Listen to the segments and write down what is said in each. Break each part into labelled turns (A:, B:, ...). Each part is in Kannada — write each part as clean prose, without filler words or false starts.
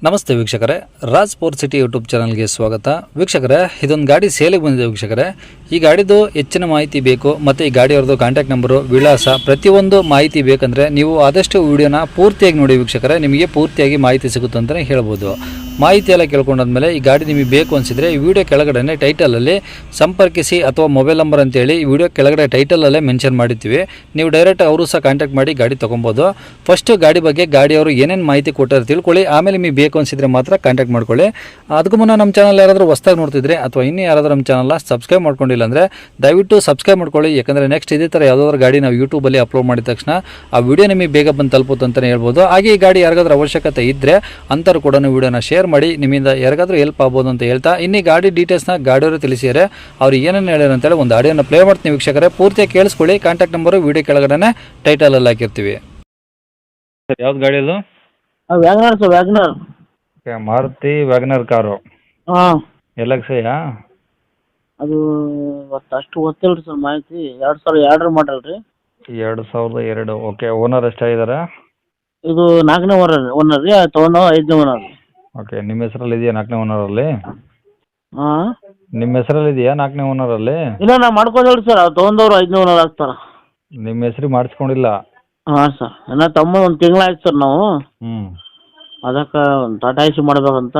A: ನಮಸ್ತೆ ವೀಕ್ಷಕರೇ, ರಾಜ್ ಸ್ಪೋರ್ಟ್ ಸಿಟಿ ಯೂಟ್ಯೂಬ್ ಚಾನಲ್ಗೆ ಸ್ವಾಗತ. ವೀಕ್ಷಕರೇ, ಇದೊಂದು ಗಾಡಿ ಸೇಲಿಗೆ ಬಂದಿದೆ ವೀಕ್ಷಕರೇ. ಈ ಗಾಡಿದು ಹೆಚ್ಚಿನ ಮಾಹಿತಿ ಬೇಕು ಮತ್ತು ಈ ಗಾಡಿಯವ್ರದ್ದು ಕಾಂಟ್ಯಾಕ್ಟ್ ನಂಬರು, ವಿಳಾಸ, ಪ್ರತಿಯೊಂದು ಮಾಹಿತಿ ಬೇಕಂದರೆ ನೀವು ಆದಷ್ಟು ವಿಡಿಯೋನ ಪೂರ್ತಿಯಾಗಿ ನೋಡಿ ವೀಕ್ಷಕರೇ. ನಿಮಗೆ ಪೂರ್ತಿಯಾಗಿ ಮಾಹಿತಿ ಸಿಗುತ್ತೆ ಅಂತಲೇ ಹೇಳ್ಬೋದು. ಮಾಹಿತಿ ಎಲ್ಲ ಕೇಳ್ಕೊಂಡಾದ್ಮೇಲೆ ಈ ಗಾಡಿ ನಿಮಗೆ ಬೇಕು ಅನಿಸಿದರೆ ಈ ವಿಡಿಯೋ ಕೆಳಗಡೆ ಟೈಟಲಲ್ಲಿ ಸಂಪರ್ಕಿಸಿ ಅಥವಾ ಮೊಬೈಲ್ ನಂಬರ್ ಅಂತೇಳಿ ಈ ವಿಡಿಯೋ ಕೆಳಗಡೆ ಟೈಟಲಲ್ಲೇ ಮೆನ್ಷನ್ ಮಾಡಿರ್ತೀವಿ. ನೀವು ಡೈರೆಕ್ಟ್ ಅವರು ಸಹ ಕಾಂಟ್ಯಾಕ್ಟ್ ಮಾಡಿ ಗಾಡಿ ತೊಗೊಬೋದು. ಫಸ್ಟ್ ಗಾಡಿ ಬಗ್ಗೆ ಗಾಡಿಯವರು ಏನೇನು ಮಾಹಿತಿ ಕೊಟ್ಟಾರೆ ತಿಳ್ಕೊಳ್ಳಿ, ಆಮೇಲೆ ನಿಮಗೆ ಬೇಕು ಅನಿಸಿದರೆ ಮಾತ್ರ ಕಾಂಟ್ಯಾಕ್ಟ್ ಮಾಡ್ಕೊಳ್ಳಿ. ಅದಕ್ಕೂ ಮುನ್ನ ನಮ್ಮ ಚಾನಲ್ ಯಾರಾದರೂ ಹೊಸದಾಗಿ ನೋಡ್ತಿದ್ರೆ ಅಥವಾ ಇನ್ನೂ ಯಾರಾದರೂ ನಮ್ಮ ಚಾನಲ್ನ ಸಬ್ಸ್ಕ್ರೈಬ್ ಮಾಡ್ಕೊಂಡಿಲ್ಲ ಅಂದರೆ ದಯವಿಟ್ಟು ಸಬ್ಸ್ಕ್ರೈಬ್ ಮಾಡ್ಕೊಳ್ಳಿ. ಯಾಕಂದರೆ ನೆಕ್ಸ್ಟ್ ಇದೇ ಥರ ಯಾವುದಾದ್ರೂ ಗಾಡಿ ನಾವು ಯೂಟ್ಯೂಬಲ್ಲಿ ಅಪ್ಲೋಡ್ ಮಾಡಿದ ತಕ್ಷಣ ಆ ವಿಡಿಯೋ ನಿಮಗೆ ಬೇಗ ಬಂದು ತಲುಪುತ್ತೆ ಅಂತಲೇ ಹೇಳ್ಬೋದು. ಹಾಗೆ ಈ ಗಾಡಿ ಯಾರಿಗಾದ್ರೂ ಅವಶ್ಯಕತೆ ಇದ್ದರೆ ಅಂಥವ್ರು ಕೂಡ ವಿಡಿಯೋನ ಶೇರ್ ಮಾಡಿ ನಿಮ್ಮಿಂದ ಯಾರಿಗಾದ್ರೂ ಹೆಲ್ಪ್ ಆಗ್ಬೋದು ಅಂತ ಹೇಳ್ತಾ, ಇನ್ನೀ ಗಾಡಿ ಡೀಟೇಲ್ಸ್ನ ಗಾಡಿಯವರು ತಿಳಿಸಿದರೆ ಅವ್ರು ಏನೇನು ಹೇಳ್ಯಾರ ಅಂತೇಳಿ ಒಂದು ಆಡಿಯೋನ ಪ್ಲೇ ಮಾಡ್ತೀನಿ ವೀಕ್ಷಕರೇ. ಪೂರ್ತಿಯಾಗಿ ಕೇಳಿಸ್ಕೊಳ್ಳಿ. ಕಾಂಟ್ಯಾಕ್ಟ್ ನಂಬರು ವಿಡಿಯೋ ಕೆಳಗಡೆ ಟೈಟಲಲ್ಲಿ ಹಾಕಿರ್ತೀವಿ. ಯಾವ್ದು ಗಾಡಿ ಅದು?
B: ವ್ಯಾಗನರ್ ಸರ್, ವ್ಯಾಗನರ್.
A: ಮಾರುತಿ ವ್ಯಾಗನರ್ ಕಾರು.
B: ಹಾಂ,
A: LXIಯಾ?
B: ಅದು ಅಷ್ಟು ಗೊತ್ತಿಲ್ಲ ಸರ್ ಮಾಹಿತಿ. 2002 ಮಾಡಲ್ ರೀ.
A: 2002. ಓಕೆ. ಓನರ್ ಎಷ್ಟಾಗಿದ್ದಾರೆ?
B: ಇದು 4ನೇ ಓನರ್ ರೀ. ತೊಗೊಂಡು 5ನೇ ಓನರ್ ರೀ.
A: ಓಕೆ. ನಿಮ್ಮ ಹೆಸರಲ್ಲಿ ಇದೆಯಾ 4ನೇ ಓನರಲ್ಲಿ?
B: ಹಾಂ,
A: ನಿಮ್ಮ ಹೆಸರಲ್ಲಿ ಇದೆಯಾ 4ನೇ ಓನರಲ್ಲಿ?
B: ಇಲ್ಲ, ನಾ ಮಾಡ್ಕೋದೇಳಿ ಸರ್. ಅವ್ರು ತೊಗೊಂಡವ್ರು 5ನೇ ಓನರ್ ಆಗ್ತಾರೆ.
A: ನಿಮ್ಮ ಹೆಸರು ಮಾಡಿಸ್ಕೊಂಡಿಲ್ಲ?
B: ಹಾಂ ಸರ್, ನನ್ನ ತಮ್ಮ ಒಂದು ತಿಂಗಳಾಯ್ತು ಸರ್ ನಾವು.
A: ಹ್ಞೂ.
B: ಅದಕ್ಕೆ ಒಂದು ಟಾಟಾ ಐಸಿ ಮಾಡ್ಬೇಕಂತ.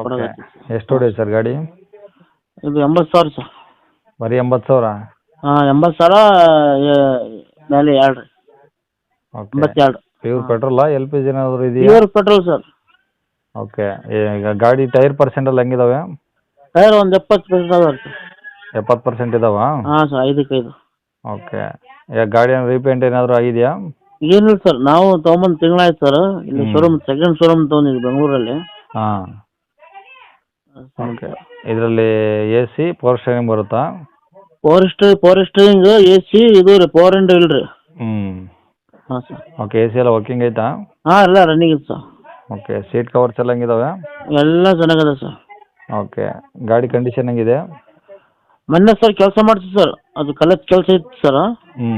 A: ಓಕೆ. ಎಷ್ಟು ಹೊಡೆಯುತ್ತೆ ಸರ್ ಗಾಡಿ?
B: ಇದು 80,000 ಸರ್.
A: ಬರೀ 80,000?
B: ಹಾಂ, 80,000 ಮೇಲೆ 2 ರೀ.
A: ಓಕೆ.
B: 82.
A: ಪ್ಯೂರ್ ಪೆಟ್ರೋಲಾ LPG ಏನಾದರೂ ಇದೆಯಾ?
B: Pure petrol sir.
A: ಓಕೆ. ಈಗ ಗಾಡಿ ಟೈರ್ ಪರ್ಸೆಂಟಲ್ಲಿ ಹೆಂಗಿದಾವೆ?
B: ಟೈರ್ ಒಂದು 70% ಅದಾವೆ ಸರ್.
A: 70% ಇದಾವಾ?
B: ಹಾಂ ಸರ್, 5/5.
A: ಓಕೆ. ಈಗ ಗಾಡಿ ರೀಪೇಂಟ್ ಏನಾದರೂ ಆಗಿದೆಯಾ?
B: ಏನಿಲ್ಲ ಸರ್, ನಾವು ತೊಗೊಂಬಂದು ತಿಂಗಳಾಯ್ತು ಸರ್. ಇಲ್ಲಿ ಶೋರೂಮ್, ಸೆಕೆಂಡ್ ಶೋರೂಮ್ ತೊಗೊಂಡಿದ್ವಿ ಬೆಂಗಳೂರಲ್ಲಿ.
A: ಹಾಂ. ಓಕೆ. ಇದರಲ್ಲಿ AC ಪವರ್ ಸ್ಟೇರಿಂಗ್ ಬರುತ್ತಾ?
B: ಪವರ್ ಸ್ಟೇರಿಂಗ್, AC, ಇದು ರೀ ಪವರ್ ವಿಂಡೋ ಇಲ್ಲ ರೀ.
A: ಹ್ಞೂ.
B: ಹಾಂ ಸರ್.
A: ಓಕೆ. AC ಎಲ್ಲ ವರ್ಕಿಂಗ್ ಐತಾ?
B: ಹಾಂ, ಎಲ್ಲ ರನ್ನಿಂಗ್ ಇದೆ ಸರ್.
A: ಓಕೆ. ಸೀಟ್ ಕವರ್ಸ್ ಎಲ್ಲ ಹೆಂಗಿದಾವೆ?
B: ಎಲ್ಲ ಚೆನ್ನಾಗಿದೆ ಸರ್.
A: ಓಕೆ. ಗಾಡಿ ಕಂಡೀಷನ್ ಹೆಂಗಿದೆ?
B: ಮೊನ್ನೆ ಸರ್ ಕೆಲಸ ಮಾಡ್ತೀವಿ ಸರ್. ಅದು ಕಲಚ್ ಕೆಲಸ ಇತ್ತು ಸರ್.
A: ಹ್ಞೂ.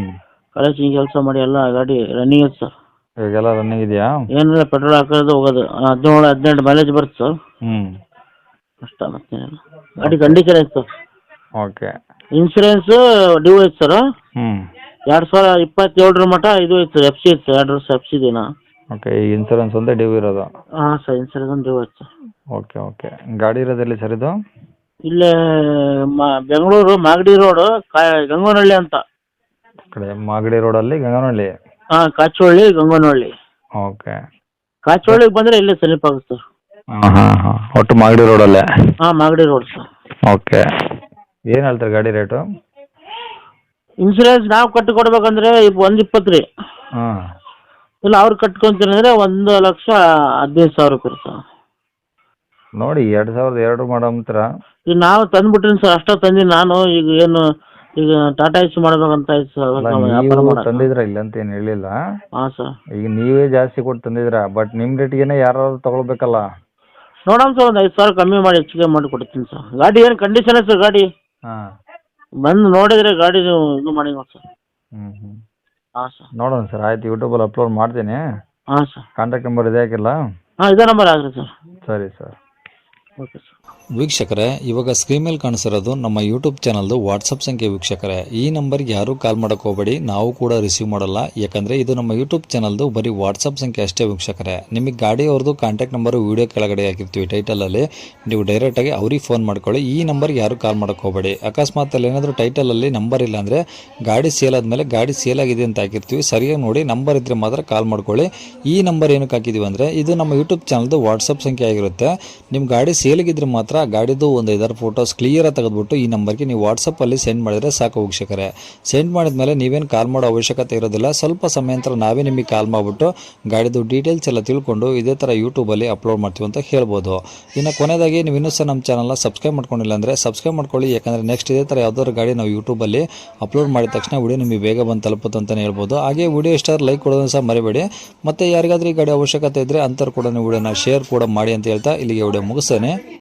B: ಕಲಚಿಂಗ್ ಕೆಲಸ ಮಾಡಿ ಎಲ್ಲ ಗಾಡಿ ರನ್ನಿಂಗ್ ಇದೆ ಸರ್.
A: ಈಗೆಲ್ಲ ರನ್ನಿಂಗ್ ಇದೆಯಾ?
B: ಏನಿಲ್ಲ, ಪೆಟ್ರೋಲ್ ಹಾಕೋದು ಹೋಗೋದು. 17-18 ಮೈಲೇಜ್ ಬರುತ್ತೆ ಸರ್.
A: ಹ್ಞೂ.
B: ಅಷ್ಟ ಮತ್ತೇನಿಲ್ಲ. ಗಾಡಿ ಕಂಡೀಷನ್ ಐತೆ ಸರ್.
A: ಓಕೆ.
B: ಇನ್ಸೂರೆನ್ಸ್ ಡ್ಯೂ ಐತೆ ಸರ್.
A: ಹ್ಞೂ.
B: 2027 ಮಟ್ಟ ಇದು ಐತೆ ಸರ್. FC ಐತೆ ಸರ್. 2 ವರ್ಷ FC ದಿನ.
A: ಓಕೆ. ಈ ಇನ್ಸೂರೆನ್ಸ್ ಒಂದೇ ಡ್ಯೂ ಇರೋದು?
B: ಹಾಂ ಸರ್, ಇನ್ಸೂರೆನ್ಸ್ ಒಂದು ಡ್ಯೂ ಐತೆ ಸರ್.
A: ಓಕೆ. ಓಕೆ. ಗಾಡಿ ಇರೋದೆಲ್ಲಿ ಸರ್ ಇದು?
B: ಇಲ್ಲೇ ಬೆಂಗಳೂರು ಮಾಗಡಿ ರೋಡ್, ಗಂಗನಹಳ್ಳಿ ಅಂತ.
A: ಕಡೆ ಮಾಗಡಿ ರೋಡಲ್ಲಿ ಗಂಗನಹಳ್ಳಿ?
B: ಹಾಂ, ಕಾಚೋಳ್ಳಿ, ಗಂಗನಹಳ್ಳಿ.
A: ಓಕೆ.
B: ಕಾಚೋಳ್ಳಿಗೆ ಬಂದರೆ ಇಲ್ಲೇ ಸಮೀಪ ಆಗುತ್ತೆ ಸರ್.
A: ಹಾಂ ಹಾಂ ಹಾಂ. ಒಟ್ಟು ಮಾಗಡಿ ರೋಡಲ್ಲೇ?
B: ಹಾಂ, ಮಾಗಡಿ ರೋಡ್ ಸರ್.
A: ಓಕೆ. ಏನು ಹೇಳ್ತಾರೆ ಗಾಡಿ ರೇಟು?
B: ಇನ್ಸೂರೆನ್ಸ್ ನಾವು ಕಟ್ಟಿ ಕೊಡ್ಬೇಕಂದ್ರೆ 120 ರೀ.
A: ಹಾಂ.
B: ಇಲ್ಲ, ಅವ್ರು ಕಟ್ಕೊಂತೀನಿ ಅಂದರೆ 1,15,000 ರೂಪಾಯಿ ಸರ್.
A: ನೋಡಿ 2002 ಮಾಡಂತೀರ?
B: ಈಗ ನಾವು ತಂದುಬಿಟ್ಟಿನಿ ಸರ್. ಅಷ್ಟೇ ತಂದೀನಿ ನಾನು. ಈಗ ಟಾಟಾ ಐಸಿ ಮಾಡ್ಬೇಕಂತ ಆಯ್ತು ಸರ್.
A: ನೀವು ತಂದಿದ್ರ ಇಲ್ಲ ಅಂತ ಏನು ಹೇಳಿಲ್ಲ.
B: ಹಾಂ ಸರ್.
A: ಈಗ ನೀವೇ ಜಾಸ್ತಿ ಕೊಟ್ಟು ತಂದಿದ್ರ, ಬಟ್ ನಿಮ್ಮ ರೇಟಿಗೆ ಯಾರಾದ್ರು ತಗೊಳ್ಬೇಕಲ್ಲ.
B: ನೋಡೋಣ ಸರ್, ಒಂದು 5,000 ಕಮ್ಮಿ ಮಾಡಿ ಹೆಚ್ಚಿಗೆ ಮಾಡಿ ಕೊಡ್ತೀನಿ ಸರ್. ಗಾಡಿ ಏನು ಕಂಡೀಷನ್ ಐತೆ ಸರ್ ಗಾಡಿ?
A: ಹಾಂ.
B: ಬಂದು ನೋಡಿದರೆ ಗಾಡಿ ನೀವು ಇದು ಮಾಡಿ ನೋಡಿ ಸರ್.
A: ಹ್ಞೂ ಹ್ಞೂ.
B: ಹಾಂ ಸರ್.
A: ನೋಡೋಣ ಸರ್. ಆಯ್ತು, ಯೂಟ್ಯೂಬಲ್ಲಿ ಅಪ್ಲೋಡ್ ಮಾಡ್ತೀನಿ.
B: ಹಾಂ ಸರ್.
A: ಕಾಂಟ್ಯಾಕ್ಟ್ ನಂಬರ್ ಇದೆ ಹಾಕಿಲ್ಲ?
B: ಹಾಂ, ಇದೇ ನಂಬರ್ ಆಗ್ರಿ ಸರ್.
A: ಸರಿ ಸರ್.
B: Okay sir.
A: ವೀಕ್ಷಕರೇ, ಇವಾಗ ಸ್ಕ್ರೀನ್ ಮೇಲೆ ಕಾಣಿಸಿರೋದು ನಮ್ಮ ಯೂಟ್ಯೂಬ್ ಚಾನಲ್ದು ವಾಟ್ಸಪ್ ಸಂಖ್ಯೆ ವೀಕ್ಷಕರೇ. ಈ ನಂಬರ್ಗೆ ಯಾರೂ ಕಾಲ್ ಮಾಡೋಕೆ ಹೋಗಬೇಡಿ, ನಾವು ಕೂಡ ರಿಸೀವ್ ಮಾಡಲ್ಲ. ಯಾಕಂದರೆ ಇದು ನಮ್ಮ ಯೂಟ್ಯೂಬ್ ಚಾನಲ್ದು ಬರೀ ವಾಟ್ಸಪ್ ಸಂಖ್ಯೆ ಅಷ್ಟೇ ವೀಕ್ಷಕರೇ. ನಿಮಗೆ ಗಾಡಿಯವ್ರದ್ದು ಕಾಂಟ್ಯಾಕ್ಟ್ ನಂಬರು ವೀಡಿಯೋ ಕೆಳಗಡೆ ಹಾಕಿರ್ತೀವಿ ಟೈಟಲಲ್ಲಿ. ನೀವು ಡೈರೆಕ್ಟಾಗಿ ಅವ್ರಿಗೆ ಫೋನ್ ಮಾಡ್ಕೊಳ್ಳಿ. ಈ ನಂಬರ್ಗೆ ಯಾರೂ ಕಾಲ್ ಮಾಡೋಕೆ ಹೋಗಬೇಡಿ. ಅಕಸ್ಮಾತ್ ಅಲ್ಲಿ ಏನಾದರೂ ಟೈಟಲಲ್ಲಿ ನಂಬರ್ ಇಲ್ಲ ಅಂದರೆ ಗಾಡಿ ಸೇಲ್ ಆದಮೇಲೆ ಗಾಡಿ ಸೇಲ್ ಆಗಿದೆ ಅಂತ ಹಾಕಿರ್ತೀವಿ. ಸರಿಯಾಗಿ ನೋಡಿ ನಂಬರ್ ಇದ್ದರೆ ಮಾತ್ರ ಕಾಲ್ ಮಾಡ್ಕೊಳ್ಳಿ. ಈ ನಂಬರ್ ಏನಕ್ಕೆ ಹಾಕಿದ್ದೀವಿ ಅಂದರೆ ಇದು ನಮ್ಮ ಯೂಟ್ಯೂಬ್ ಚಾನಲ್ದು ವಾಟ್ಸಪ್ ಸಂಖ್ಯೆ ಆಗಿರುತ್ತೆ. ನಿಮ್ಮ ಗಾಡಿ ಸೇಲಿಗಿದ್ರೆ ಮಾತ್ರ ಗಾಡಿದು ಒಂದು 5 ಫೋಟೋಸ್ ಕ್ಲಿಯರಾಗಿ ತೆಗೆದುಬಿಟ್ಟು ಈ ನಂಬರ್ಗೆ ನೀವು ವಾಟ್ಸಪ್ಪಲ್ಲಿ ಸೆಂಡ್ ಮಾಡಿದರೆ ಸಾಕು ವೀಕ್ಷಕರೇ. ಸೆಂಡ್ ಮಾಡಿದ್ಮೇಲೆ ನೀವೇನು ಕಾಲ್ ಮಾಡೋ ಅವಶ್ಯಕತೆ ಇರೋದಿಲ್ಲ. ಸ್ವಲ್ಪ ಸಮಯ ನಂತರ ನಾವೇ ನಿಮಗೆ ಕಾಲ್ ಮಾಡಿಬಿಟ್ಟು ಗಾಡಿದು ಡೀಟೇಲ್ಸ್ ಎಲ್ಲ ತಿಳ್ಕೊಂಡು ಇದೇ ಥರ ಯೂಟ್ಯೂಬಲ್ಲಿ ಅಪ್ಲೋಡ್ ಮಾಡ್ತೀವಿ ಅಂತ ಹೇಳ್ಬೋದು. ಇನ್ನು ಕೊನೆಯದಾಗಿ ನೀವು ಇನ್ನೂ ಸಹ ನಮ್ಮ ಚಾನಲ್ನ ಸಬ್ಸ್ಕ್ರೈಬ್ ಮಾಡ್ಕೊಂಡಿಲ್ಲ ಅಂದರೆ ಸಬ್ಸ್ಕ್ರೈಬ್ ಮಾಡ್ಕೊಳ್ಳಿ. ಯಾಕಂದರೆ ನೆಕ್ಸ್ಟ್ ಇದೇ ಥರ ಯಾವುದಾದ್ರು ಗಾಡಿ ನಾವು ಯೂಟ್ಯೂಬಲ್ಲಿ ಅಪ್ಲೋಡ್ ಮಾಡಿದ ತಕ್ಷಣ ವಿಡಿಯೋ ನಿಮಗೆ ಬೇಗ ಬಂದು ತಲುಪುತ್ತೆ ಅಂತಲೇ ಹೇಳ್ಬೋದು. ಹಾಗೆ ವಿಡಿಯೋ ಇಷ್ಟ ಲೈಕ್ ಕೊಡೋದನ್ನು ಸಹ ಮರಿಬೇಡಿ. ಮತ್ತು ಯಾರಿಗಾದ್ರೂ ಈ ಗಾಡಿ ಅವಶ್ಯಕತೆ ಇದ್ದರೆ ಅಂಥವ್ರು ಕೂಡ ನೀವು ವಿಡಿಯೋನ ಶೇರ್ ಕೂಡ ಮಾಡಿ ಅಂತ ಹೇಳ್ತಾ ಇಲ್ಲಿಗೆ ವಿಡಿಯೋ ಮುಗಿಸ್ತೇನೆ.